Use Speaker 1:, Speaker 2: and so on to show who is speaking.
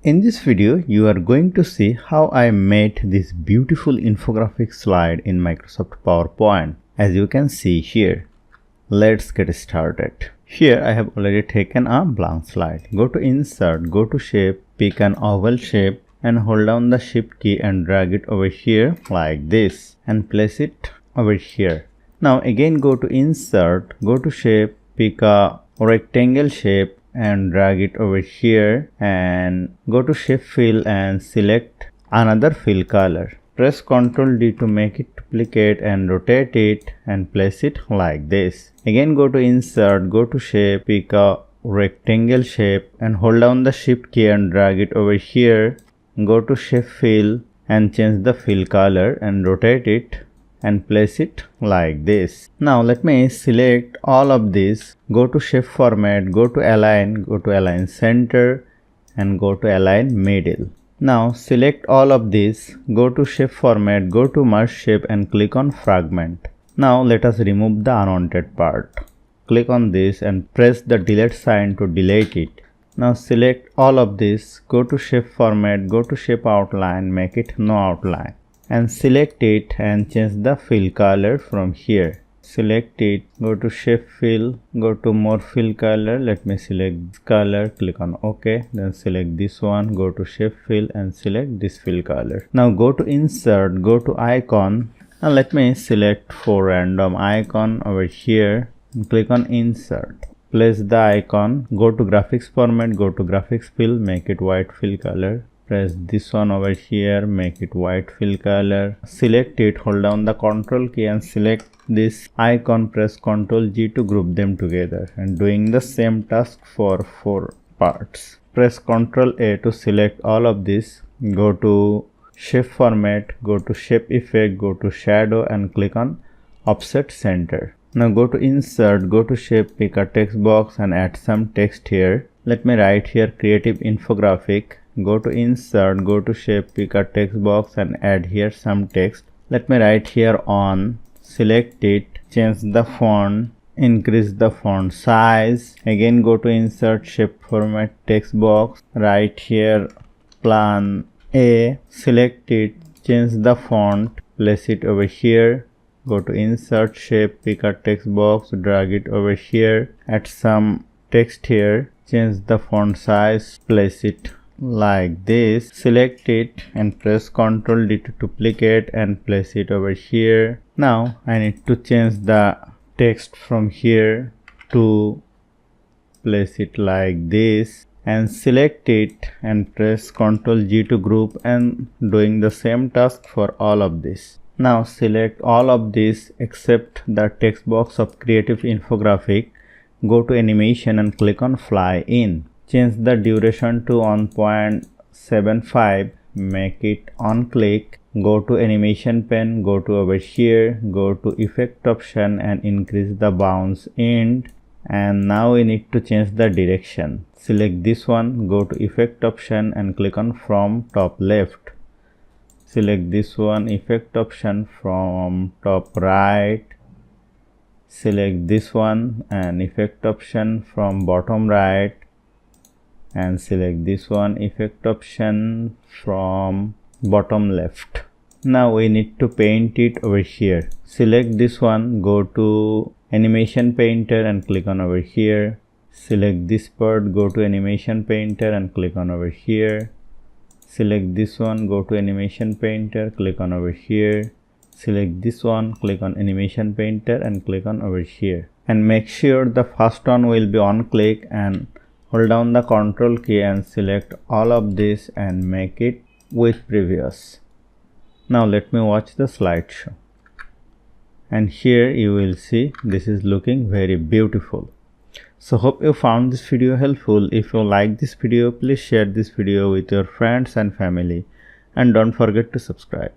Speaker 1: In this video, you are going to see how I made this beautiful infographic slide in Microsoft PowerPoint, as you can see here. Let's get started. Here I have already taken a blank slide. Go to Insert, go to Shape, pick an oval shape and hold down the Shift key and drag it over here like this and place it over here. Now again go to Insert, go to Shape, pick a rectangle shape and drag it over here and go to Shape Fill and select another fill color. Press Ctrl D to make it duplicate and rotate it and place it like this. Again go to Insert, go to Shape, pick a rectangle shape and hold down the Shift key and drag it over here. Go to Shape Fill and change the fill color and rotate it and place it like this. Now let me select all of this. Go to Shape Format, go to Align Center and go to Align Middle. Now select all of this, go to Shape Format, go to Merge Shape and click on Fragment. Now let us remove the unwanted part. Click on this and press the delete sign to delete it. Now select all of this, go to Shape Format, go to Shape Outline, make it no outline and select it and change the fill color from here. Select it, go to Shape Fill, go to More Fill Color, let me select this color, click on OK, then select this one, go to Shape Fill and select this fill color. Now go to Insert, go to Icon and let me select 4 random icon over here and click on Insert. Place the icon, go to Graphics Format, go to Graphics Fill, make it white fill color. Press this one over here, make it white fill color. Select it, hold down the Ctrl key and select this icon, press Ctrl G to group them together and doing the same task for 4 parts. Press Ctrl A to select all of this. Go to Shape Format, go to Shape Effect, go to Shadow and click on Offset Center. Now go to Insert, go to Shape, pick a text box and add some text here. Let me write here Creative Infographic. Go to Insert, go to Shape, pick a text box and add here some text. Let me write here on, select it, change the font, increase the font size. Again go to Insert, Shape Format, text box, write here Plan A, select it, change the font, place it over here. Go to Insert, Shape, pick a text box, drag it over here, add some text here, change the font size, place it like this. Select it and press Ctrl D to duplicate and place it over here. Now I need to change the text from here to place it like this and select it and press Ctrl G to group and doing the same task for all of this. Now select all of this except the text box of Creative Infographic. Go to Animation and click on Fly In. Change the duration to 1.75. Make it on click. Go to Animation Pen. Go to over here. Go to Effect option and increase the bounce end. And now we need to change the direction. Select this one. Go to Effect option and click on From Top Left. Select this one, Effect option, from top right. Select this one and Effect option from bottom right and select this one, Effect option from bottom left. Now we need to paint it over here. Select this one, go to Animation Painter and click on over here. Select this part, go to Animation Painter and click on over here. Select this one, go to Animation Painter, click on over here. Select this one, click on Animation Painter and click on over here. And make sure the first one will be on click and hold down the Ctrl key and select all of this and make it with previous. Now let me watch the slideshow. And here you will see this is looking very beautiful. So hope you found this video helpful. If you like this video, please share this video with your friends and family and don't forget to subscribe.